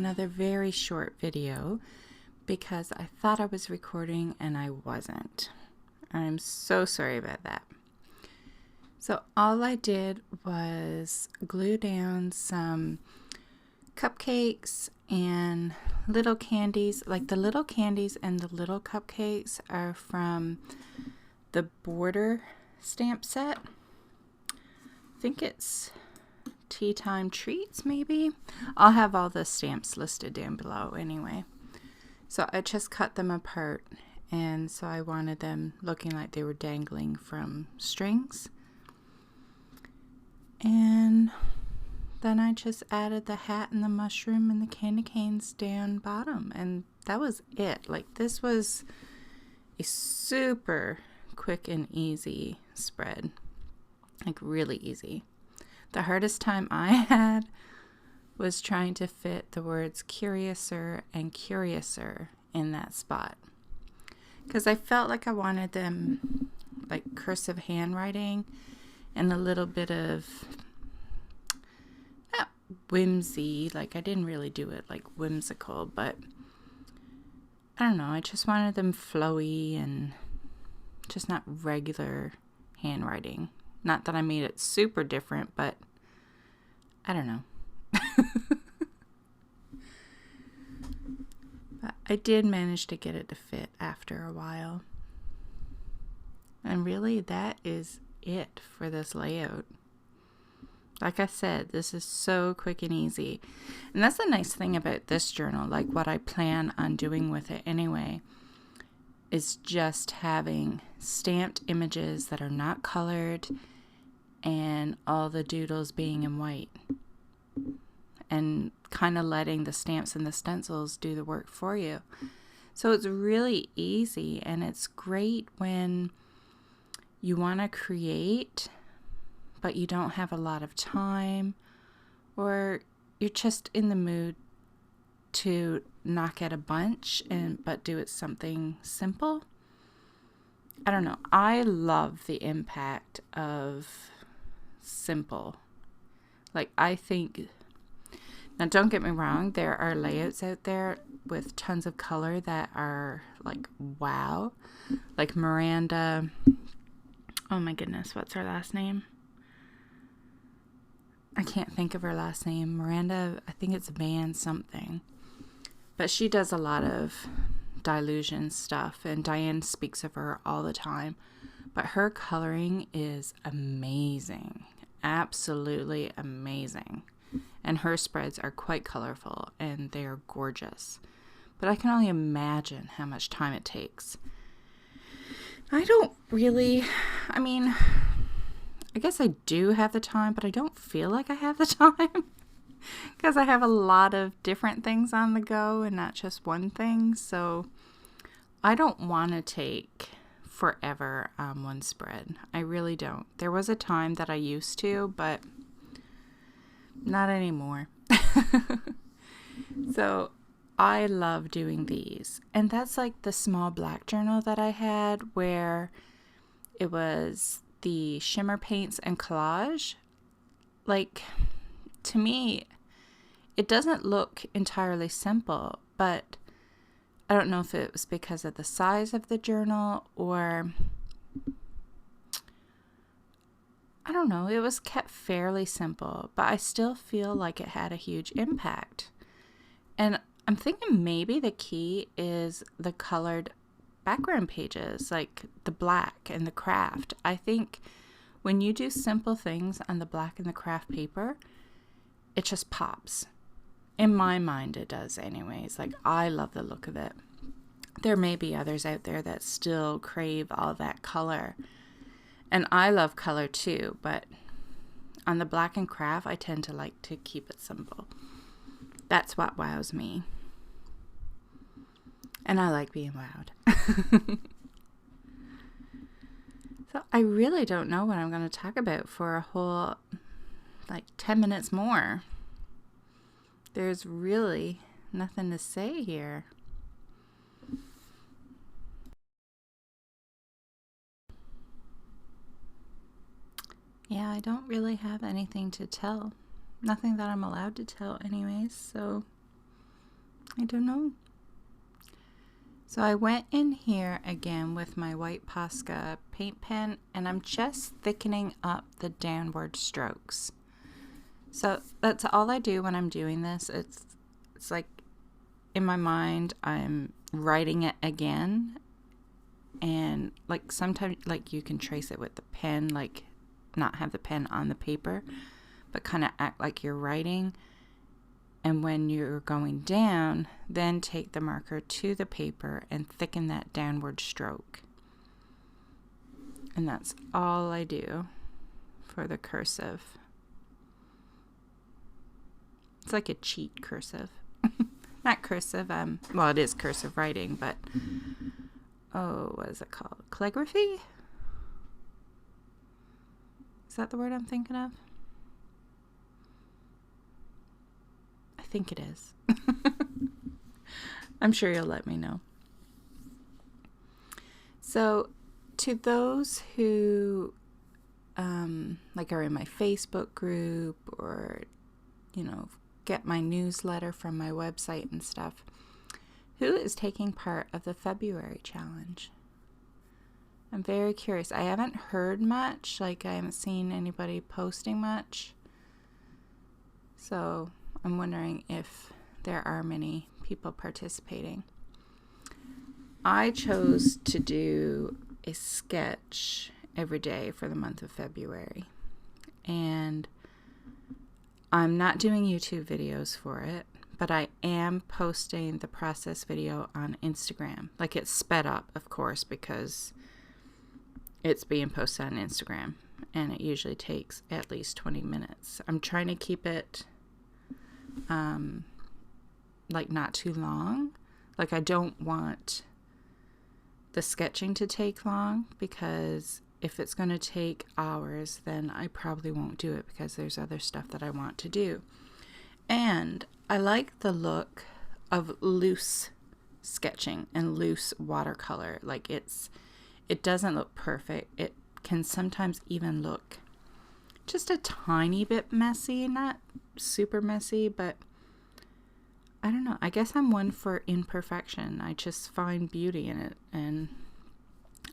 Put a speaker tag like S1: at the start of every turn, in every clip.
S1: another very short video because I thought I was recording and I wasn't. I'm so sorry about that. So all I did was glue down some cupcakes and little candies. Like the little candies and the little cupcakes are from the Border stamp set. I think it's Tea Time Treats, maybe. I'll have all the stamps listed down below anyway. So I just cut them apart, and so I wanted them looking like they were dangling from strings. And then I just added the hat and the mushroom and the candy canes down bottom, and that was it. Like, this was a super quick and easy spread. Like, really easy. The hardest time I had was trying to fit the words curiouser and curiouser in that spot, because I felt like I wanted them like cursive handwriting and a little bit of not whimsy. Like, I didn't really do it like whimsical, but I don't know, I just wanted them flowy and just not regular handwriting. Not that I made it super different, but I don't know. But I did manage to get it to fit after a while. And really, that is it for this layout. Like I said, this is so quick and easy. And that's the nice thing about this journal, like what I plan on doing with it anyway, is just having stamped images that are not colored and all the doodles being in white, and kind of letting the stamps and the stencils do the work for you. So it's really easy, and it's great when you want to create but you don't have a lot of time, or you're just in the mood to knock out a bunch but do it something simple. I don't know. I love the impact of simple. Like, I think, now don't get me wrong, there are layouts out there with tons of color that are like wow. Like Miranda, oh my goodness, what's her last name? I can't think of her last name. Miranda, I think it's Van something. But she does a lot of Dylusion stuff, and Diane speaks of her all the time. But her coloring is amazing. Absolutely amazing. And her spreads are quite colorful, and they are gorgeous. But I can only imagine how much time it takes. I guess I do have the time, but I don't feel like I have the time because I have a lot of different things on the go and not just one thing. So I don't want to take forever on one spread. I really don't. There was a time that I used to, but not anymore. So I love doing these. And that's like the small black journal that I had, where it was the shimmer paints and collage. Like, to me, it doesn't look entirely simple, but I don't know if it was because of the size of the journal, or I don't know, it was kept fairly simple, but I still feel like it had a huge impact. And I'm thinking maybe the key is the colored background pages, like the black and the craft. I think when you do simple things on the black and the craft paper, it just pops. In my mind, it does anyways. Like, I love the look of it. There may be others out there that still crave all that color. And I love color too, but on the black and craft, I tend to like to keep it simple. That's what wows me. And I like being wowed. So I really don't know what I'm going to talk about for a whole, like, 10 minutes more. There's really nothing to say here. Yeah, I don't really have anything to tell. Nothing that I'm allowed to tell anyways, so I don't know. So I went in here again with my white Posca paint pen, and I'm just thickening up the downward strokes. So that's all I do when I'm doing this. It's like in my mind I'm writing it again, and like sometimes like you can trace it with the pen, like not have the pen on the paper, but kind of act like you're writing. And when you're going down, then take the marker to the paper and thicken that downward stroke. And that's all I do for the cursive. It's like a cheat cursive. Not cursive, well, it is cursive writing, but, what is it called? Calligraphy? Is that the word I'm thinking of? I think it is. I'm sure you'll let me know. So, to those who, like are in my Facebook group or, get my newsletter from my website and stuff, who is taking part of the February challenge? I'm very curious. I haven't heard much, like I haven't seen anybody posting much. So I'm wondering if there are many people participating. I chose to do a sketch every day for the month of February. And I'm not doing YouTube videos for it, but I am posting the process video on Instagram. Like it's sped up, of course, because it's being posted on Instagram, and it usually takes at least 20 minutes. I'm trying to keep it like not too long. Like I don't want the sketching to take long, because if it's going to take hours, then I probably won't do it because there's other stuff that I want to do. And I like the look of loose sketching and loose watercolor. Like it doesn't look perfect. It can sometimes even look just a tiny bit messy, not super messy, but I don't know. I guess I'm one for imperfection. I just find beauty in it, and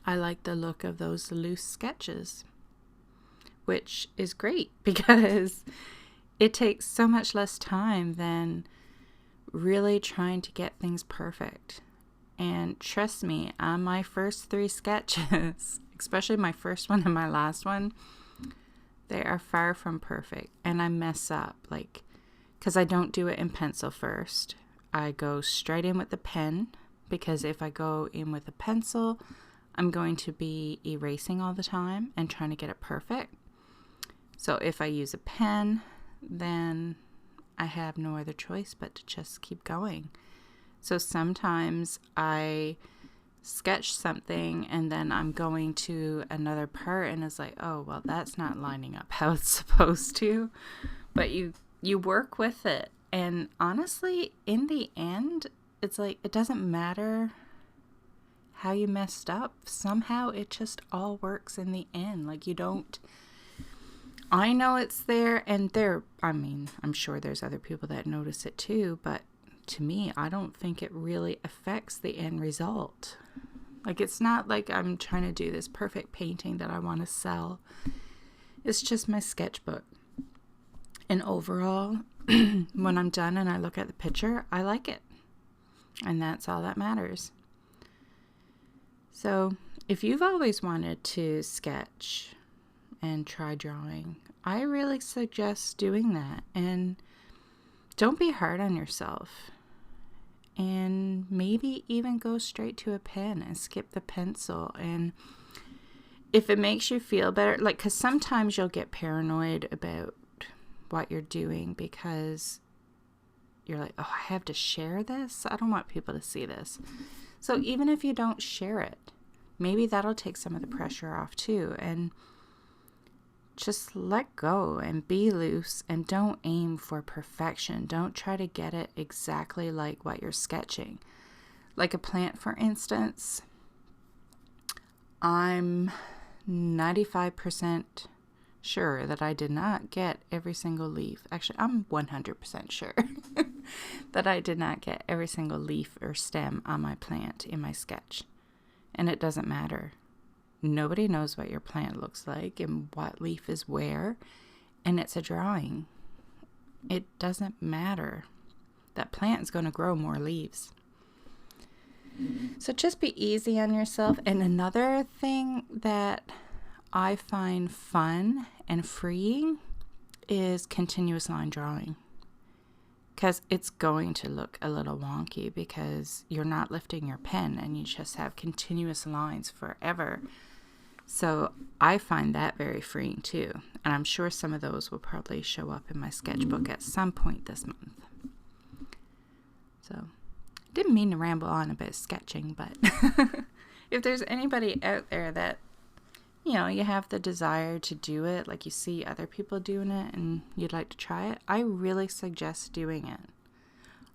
S1: I like the look of those loose sketches, which is great because it takes so much less time than really trying to get things perfect. And trust me, on my first 3 sketches, especially my first one and my last one, they are far from perfect. And I mess up, like, because I don't do it in pencil first. I go straight in with the pen, because if I go in with a pencil, I'm going to be erasing all the time and trying to get it perfect. So if I use a pen, then I have no other choice but to just keep going. So sometimes I sketch something and then I'm going to another part and it's like, oh, well, that's not lining up how it's supposed to. But you work with it. And honestly, in the end, it's like, it doesn't matter how you messed up. Somehow it just all works in the end. Like I know it's there, and I'm sure there's other people that notice it too, but to me, I don't think it really affects the end result. Like, it's not like I'm trying to do this perfect painting that I want to sell. It's just my sketchbook. And overall, when I'm done and I look at the picture, I like it. And that's all that matters. So, if you've always wanted to sketch and try drawing, I really suggest doing that. And don't be hard on yourself. And maybe even go straight to a pen and skip the pencil. And if it makes you feel better, like, because sometimes you'll get paranoid about what you're doing because you're like, oh, I have to share this? I don't want people to see this. So even if you don't share it, maybe that'll take some of the pressure off too. And just let go and be loose, and don't aim for perfection. Don't try to get it exactly like what you're sketching. Like a plant, for instance, I'm 95% sure that I did not get every single leaf. Actually, I'm 100% sure. that I did not get every single leaf or stem on my plant in my sketch. And it doesn't matter. Nobody knows what your plant looks like and what leaf is where, and it's a drawing. It doesn't matter. That plant is going to grow more leaves. So just be easy on yourself. And another thing that I find fun and freeing is continuous line drawing. Because it's going to look a little wonky because you're not lifting your pen and you just have continuous lines forever. So I find that very freeing too. And I'm sure some of those will probably show up in my sketchbook at some point this month. So, didn't mean to ramble on about sketching, but if there's anybody out there that, you know, you have the desire to do it, like you see other people doing it and you'd like to try it, I really suggest doing it.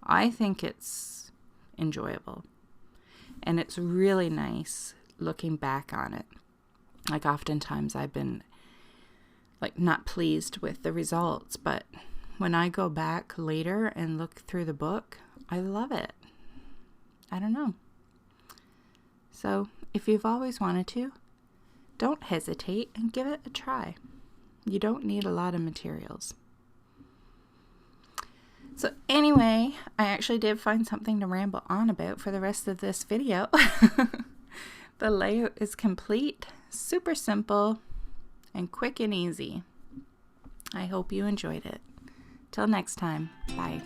S1: I think it's enjoyable. And it's really nice looking back on it. Like oftentimes I've been like not pleased with the results, but when I go back later and look through the book, I love it. I don't know. So if you've always wanted to, don't hesitate and give it a try. You don't need a lot of materials. So anyway, I actually did find something to ramble on about for the rest of this video. The layout is complete, super simple, and quick and easy. I hope you enjoyed it. Till next time, bye.